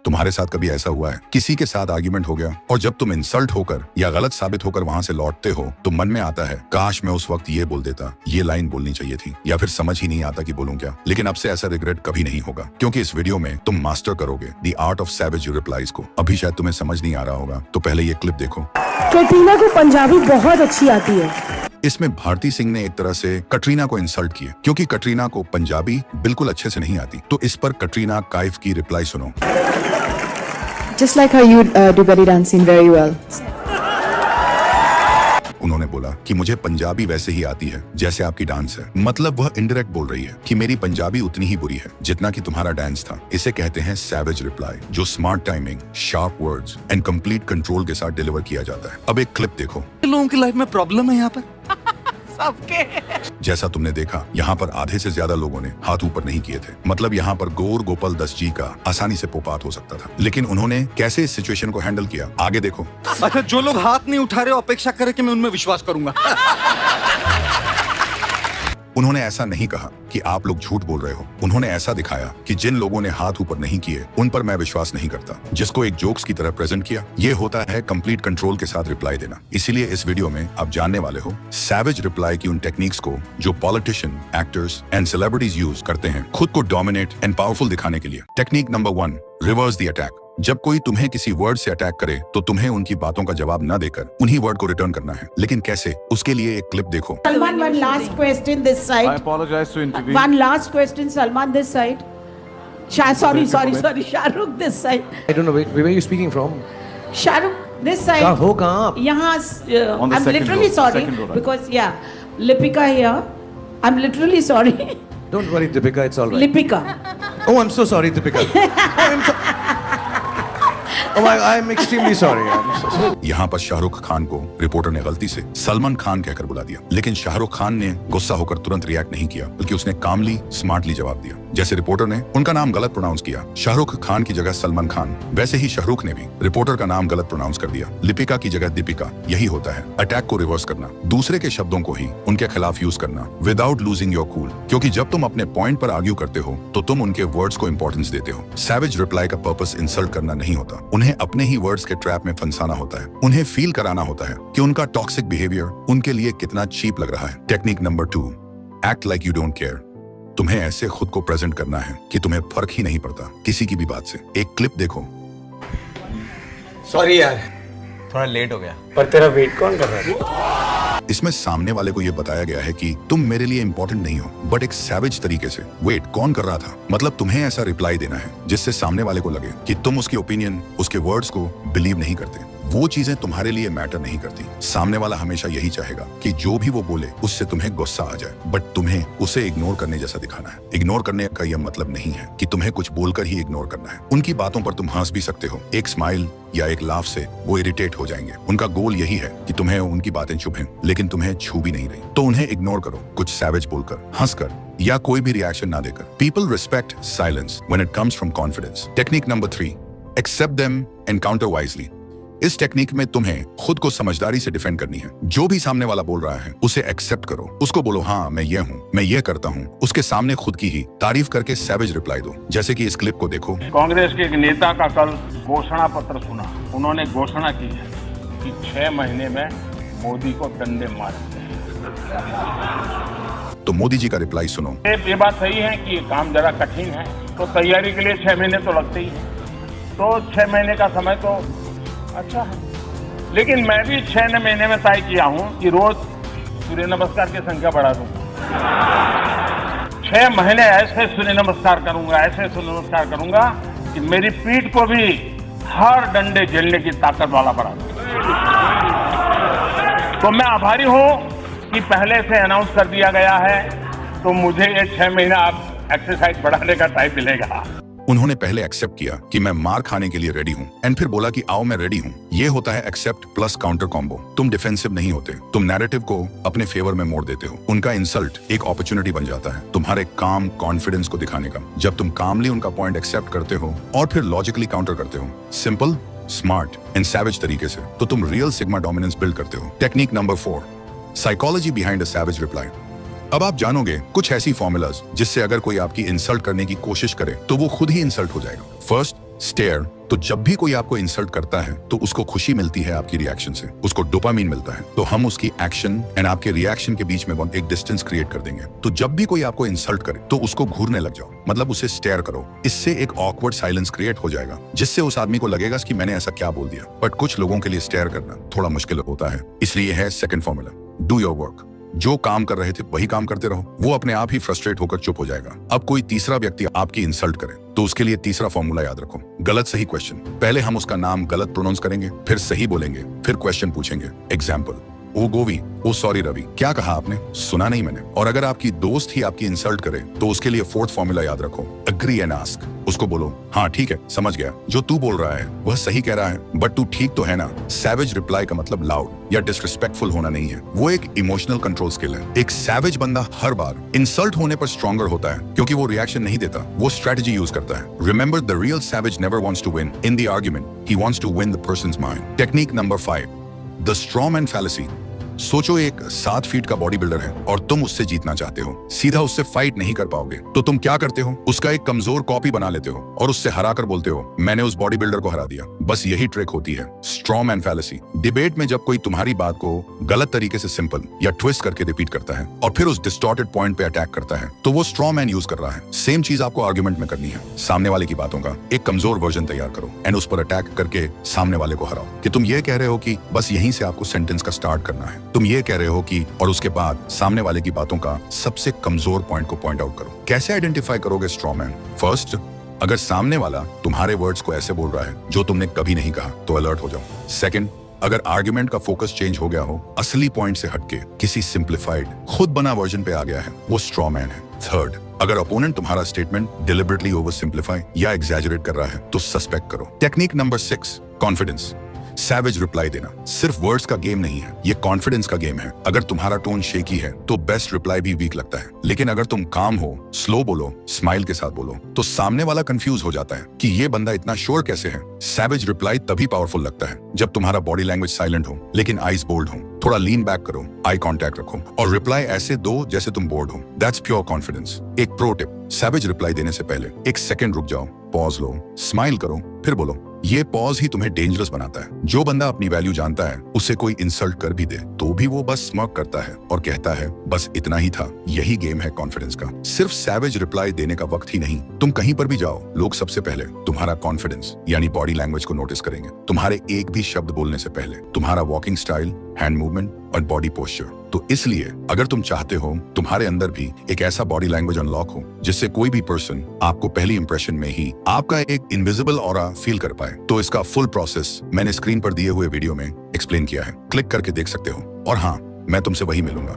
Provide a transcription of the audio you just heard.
तुम्हारे साथ कभी ऐसा हुआ है किसी के साथ आर्ग्यूमेंट हो गया और जब तुम इंसल्ट होकर या गलत साबित होकर वहां से लौटते हो तो मन में आता है काश मैं उस वक्त ये बोल देता, ये लाइन बोलनी चाहिए थी, या फिर समझ ही नहीं आता कि बोलूं क्या। लेकिन अब से ऐसा रिग्रेट कभी नहीं होगा क्योंकि इस वीडियो में तुम मास्टर करोगे the art of savage replies को। अभी शायद तुम्हें समझ नहीं आ रहा होगा तो पहले ये क्लिप देखो। कैटरीना को पंजाबी बहुत अच्छी आती है। इसमें भारती सिंह ने एक तरह से कटरीना को इंसल्ट किया क्योंकि कटरीना को पंजाबी बिल्कुल अच्छे से नहीं आती। तो इस पर कटरीना काइफ की रिप्लाई सुनो। Just like how you do belly dancing very well. उन्होंने बोला कि मुझे पंजाबी वैसे ही आती है जैसे आपकी डांस है। मतलब वह इनडायरेक्ट बोल रही है कि मेरी पंजाबी उतनी ही बुरी है जितना कि तुम्हारा डांस था। इसे कहते हैं सैवेज रिप्लाई, जो smart timing, sharp words and complete control के साथ डिलीवर किया जाता है। अब एक क्लिप देखो। लोगों की लाइफ में प्रॉब्लम है यहाँ पर सबके। जैसा तुमने देखा यहाँ पर आधे से ज्यादा लोगों ने हाथ ऊपर नहीं किए थे। मतलब यहाँ पर गौर गोपाल दस जी का आसानी से पोपात हो सकता था, लेकिन उन्होंने कैसे इस सिचुएशन को हैंडल किया आगे देखो। अच्छा, जो लोग हाथ नहीं उठा रहे अपेक्षा करे कि मैं उनमें विश्वास करूंगा। उन्होंने ऐसा नहीं कहा कि आप लोग झूठ बोल रहे हो। उन्होंने ऐसा दिखाया कि जिन लोगों ने हाथ ऊपर नहीं किए उन पर मैं विश्वास नहीं करता, जिसको एक जोक्स की तरह प्रेजेंट किया। ये होता है कंप्लीट कंट्रोल के साथ रिप्लाई देना। इसीलिए इस वीडियो में आप जानने वाले हो सैवेज रिप्लाई की उन टेक्निक्स को जो politician, actors and celebrities use करते हैं खुद को डोमिनेट एंड पावरफुल दिखाने के लिए। Technique number 1, reverse the attack. जब कोई तुम्हें किसी वर्ड से अटैक करे तो तुम्हें उनकी बातों का जवाब न देकर उन्हीं वर्ड को रिटर्न करना है। लेकिन कैसे, उसके लिए एक क्लिप देखो। Salman, one last question this side. I apologize to intervene. One last question, Salman, this side. Sorry, Shahrukh, this side. I don't know, where are you speaking from? Shahrukh, this side. कहाँ आप? यहाँ, On the I'm second literally row, sorry second row, right. because Lipika here. I'm literally sorry. Don't worry, Deepika, it's all right. Lipika. Oh, I'm so sorry, Deepika. I'm extremely sorry. I'm so sorry. यहाँ पर शाहरुख खान को reporter ने गलती से सलमान खान कहकर बुला दिया, लेकिन शाहरुख खान ने गुस्सा होकर तुरंत रिएक्ट नहीं किया, बल्कि उसने कामली स्मार्टली जवाब दिया। जैसे रिपोर्टर ने उनका नाम गलत प्रोनाउंस किया, शाहरुख खान की जगह सलमान खान, वैसे ही शाहरुख ने भी रिपोर्टर का नाम गलत प्रोनाउंस कर दिया, लिपिका की जगह दीपिका। यही होता है अटैक को रिवर्स करना, दूसरे के शब्दों को ही उनके खिलाफ यूज करना विदाउट लूजिंग योर कूल। क्योंकि जब तुम अपने पॉइंट पर आर्ग्यू करते हो तो तुम उनके वर्ड्स को इंपॉर्टेंस देते हो। सैवेज रिप्लाई का पर्पस इंसल्ट करना नहीं होता, उन्हें अपने ही वर्ड्स के ट्रैप में फंसाना होता है। उन्हें फील कराना होता है कि उनका टॉक्सिक बिहेवियर उनके लिए कितना चीप लग रहा है। Technique number 2, act like you don't care. तुम्हें ऐसे खुद को प्रेजेंट करना है कि तुम्हें फर्क ही नहीं पड़ता किसी की भी बात से। एक क्लिप देखो। सॉरी यार, थोड़ा लेट हो गया। पर तेरा वेट कौन कर रहा है? इसमें सामने वाले को यह बताया गया है कि तुम मेरे लिए इंपॉर्टेंट नहीं हो, बट एक सैवेज तरीके से। वेट कौन कर रहा था? मतलब तुम्हें ऐसा रिप्लाई देना है जिससे सामने वाले को लगे कि तुम उसकी ओपिनियन, उसके वर्ड्स को बिलीव नहीं करते। वो चीजें तुम्हारे लिए मैटर नहीं करती। सामने वाला हमेशा यही चाहेगा कि जो भी वो बोले उससे तुम्हें गुस्सा आ जाए, बट तुम्हें उसे इग्नोर करने जैसा दिखाना है। इग्नोर करने का यह मतलब नहीं है कि तुम्हें कुछ बोलकर ही इग्नोर करना है। उनकी बातों पर तुम हंस भी सकते हो, एक स्माइल या एक लाफ से वो इरिटेट हो जाएंगे। उनका गोल यही है कि तुम्हें उनकी बातें चुभें, लेकिन तुम्हें छू भी नहीं रही। तो उन्हें इग्नोर करो, कुछ सैवेज बोलकर, हंसकर या कोई भी रिएक्शन ना देकर। People respect silence when it comes from confidence. Technique number 3, accept them and counter wisely. इस टेक्निक में तुम्हें खुद को समझदारी से डिफेंड करनी है। जो भी सामने वाला बोल रहा है उसे एक्सेप्ट करो, उसको बोलो हाँ मैं ये हूँ, मैं ये करता हूँ। उसके सामने खुद की ही तारीफ करके सैवेज रिप्लाई दो। जैसे कि इस क्लिप को देखो। कांग्रेस के एक नेता का कल घोषणा पत्र सुना। उन्होंने घोषणा की है कि 6 महीने में मोदी को डंडे मारते हैं। तो मोदी जी का रिप्लाई सुनो। ये बात सही है कि ये काम जरा कठिन है, तो तैयारी के लिए 6 महीने तो लगते ही है। तो 6 महीने का समय तो अच्छा है, लेकिन मैं भी 6 महीने में तय किया हूं कि रोज सूर्य नमस्कार की संख्या बढ़ा दूंगा। 6 महीने ऐसे सूर्य नमस्कार करूंगा, ऐसे सूर्य नमस्कार करूंगा कि मेरी पीठ को भी हर डंडे झेलने की ताकत वाला बना दूंगा। तो मैं आभारी हूं कि पहले से अनाउंस कर दिया गया है, तो मुझे ये 6 महीना आप एक्सरसाइज बढ़ाने का टाइम मिलेगा। उन्होंने पहले एक्सेप्ट किया कि मैं मार खाने के लिए रेडी हूँ, एंड फिर बोला कि आओ मैं रेडी हूँ। ये होता है एक्सेप्ट प्लस काउंटर कॉम्बो। तुम डिफेंसिव नहीं होते, तुम नैरेटिव को अपने फेवर में मोड़ देते हो। उनका इंसल्ट एक अपॉर्चुनिटी बन जाता है तुम्हारे काम कॉन्फिडेंस को दिखाने का। जब तुम कामली उनका पॉइंट एक्सेप्ट करते हो और फिर लॉजिकली काउंटर करते हो, सिंपल, स्मार्ट एंड सैवेज तरीके से, तो तुम रियल सिग्मा डोमिनेंस बिल्ड करते हो। Technique number 4, psychology behind a savage reply. अब आप जानोगे कुछ ऐसी फॉर्मूलाज जिससे अगर कोई आपकी इंसल्ट करने की कोशिश करे तो वो खुद ही इंसल्ट हो जाएगा। फर्स्ट, स्टेयर तो जब भी कोई आपको इंसल्ट करता है तो उसको खुशी मिलती है आपकी रिएक्शन से, उसको डोपामीन मिलता है। तो हम उसकी एक्शन एंड आपके रिएक्शन के बीच में एक डिस्टेंस क्रिएट कर देंगे। तो जब भी कोई आपको इंसल्ट करे तो उसको घूरने लग जाओ, मतलब उसे स्टेयर करो। इससे एक ऑकवर्ड साइलेंस क्रिएट हो जाएगा, जिससे उस आदमी को लगेगा कि मैंने ऐसा क्या बोल दिया। बट कुछ लोगों के लिए स्टेयर करना थोड़ा मुश्किल होता है, इसलिए है second formula, do your work. जो काम कर रहे थे वही काम करते रहो, वो अपने आप ही फ्रस्ट्रेट होकर चुप हो जाएगा। अब कोई तीसरा व्यक्ति आपकी इंसल्ट करे तो उसके लिए तीसरा फॉर्मूला याद रखो, गलत सही क्वेश्चन। पहले हम उसका नाम गलत प्रोनाउंस करेंगे, फिर सही बोलेंगे, फिर क्वेश्चन पूछेंगे। एग्जाम्पल, ओ गोवी, ओ सॉरी रवि, क्या कहा आपने? सुना नहीं मैंने। और अगर आपकी दोस्त ही आपकी इंसल्ट करे तो उसके लिए फोर्थ फॉर्मूला याद रखो, अग्री एंड आस्क। उसको बोलो, हाँ ठीक है, समझ गया, जो तू बोल रहा है वह सही कह रहा है, बट तू ठीक तो है ना। सैवेज रिप्लाई का मतलब लाउड या डिसरिस्पेक्टफुल होना नहीं है, वो एक इमोशनल कंट्रोल स्किल है। एक सैवेज बंदा हर बार इंसल्ट होने पर स्ट्रॉन्गर होता है, क्योंकि वो रिएक्शन नहीं देता, वो स्ट्रेटजी यूज करता है। Remember, the real savage never wants to win in the argument, he wants to win the persons mind. Technique number 5, the strawman fallacy. सोचो एक 7 फीट का बॉडी बिल्डर है और तुम उससे जीतना चाहते हो, सीधा उससे फाइट नहीं कर पाओगे, तो तुम क्या करते हो? उसका एक कमजोर कॉपी बना लेते हो और उससे हराकर बोलते हो, मैंने उस बॉडी बिल्डर को हरा दिया। बस यही ट्रिक होती है, स्ट्रॉमैन फैलेसी। डिबेट में जब कोई तुम्हारी बात को गलत तरीके से सिंपल या ट्विस्ट करके रिपीट करता है और फिर उस डिस्टॉर्टेड पॉइंट पे अटैक करता है, तो वो स्ट्रॉमैन यूज कर रहा है। सेम चीज आपको आर्गुमेंट में करनी है। सामने वाले की बातों का एक कमजोर वर्जन तैयार करो एंड उस पर अटैक करके सामने वाले को हराओ कि तुम ये कह रहे हो कि बस यहीं से आपको सेंटेंस का स्टार्ट करना है, तुम ये कह रहे हो कि, और उसके बाद सामने वाले की बातों का सबसे कमजोर पॉइंट को पॉइंट आउट करो। कैसे आइडेंटिफाई करोगे स्ट्रॉमैन? फर्स्ट, अगर सामने वाला तुम्हारे वर्ड्स को ऐसे बोल रहा है जो तुमने कभी नहीं कहा तो अलर्ट हो जाओ। सेकंड, अगर आर्गुमेंट का फोकस चेंज हो गया हो, असली पॉइंट से हटके किसी सिंप्लीफाइड खुद बना वर्जन पे आ गया है, वो स्ट्रॉमैन है। थर्ड, अगर अपोनेंट तुम्हारा स्टेटमेंट डिलिबरेटली ओवर सिंप्लीफाई या एग्जैजरेट कर रहा है तो सस्पेक्ट करो। Technique number 6, confidence. Savage reply देना सिर्फ वर्ड्स का गेम नहीं है, ये कॉन्फिडेंस का गेम है। अगर तुम्हारा टोन शेकी है तो बेस्ट रिप्लाई भी वीक लगता है, लेकिन अगर तुम काम हो, स्लो बोलो, स्माइल के साथ बोलो, तो सामने वाला कंफ्यूज हो जाता है कि ये बंदा इतना श्योर कैसे है। सैवेज रिप्लाई तभी पावरफुल लगता है जब तुम्हारा बॉडी लैंग्वेज साइलेंट हो लेकिन आईज बोल्ड हो। थोड़ा लीन बैक करो, आई कांटेक्ट रखो और रिप्लाई ऐसे दो जैसे तुम बोर्ड हो। That's pure confidence. एक प्रो टिप, सैवेज रिप्लाई देने से पहले 1 सेकंड रुक जाओ, पॉज लो, स्माइल करो, फिर बोलो। ये पॉज ही तुम्हें डेंजरस बनाता है। जो बंदा अपनी वैल्यू जानता है, उसे कोई इंसल्ट कर भी दे तो भी वो बस स्मर्क करता है और कहता है बस इतना ही था। यही गेम है कॉन्फिडेंस का। सिर्फ सैवेज रिप्लाई देने का वक्त ही नहीं, तुम कहीं पर भी जाओ, लोग सबसे पहले तुम्हारा कॉन्फिडेंस यानी बॉडी लैंग्वेज को नोटिस करेंगे। तुम्हारे एक भी शब्द बोलने से पहले तुम्हारा वॉकिंग स्टाइल, हैंड मूवमेंट और बॉडी पोस्चर। तो इसलिए अगर तुम चाहते हो तुम्हारे अंदर भी एक ऐसा बॉडी लैंग्वेज अनलॉक हो जिससे कोई भी पर्सन आपको पहली इंप्रेशन में ही आपका एक इनविजिबल ऑरा फील कर पाए, तो इसका फुल प्रोसेस मैंने स्क्रीन पर दिए हुए वीडियो में एक्सप्लेन किया है, क्लिक करके देख सकते हो। और हाँ, मैं तुमसे वही मिलूंगा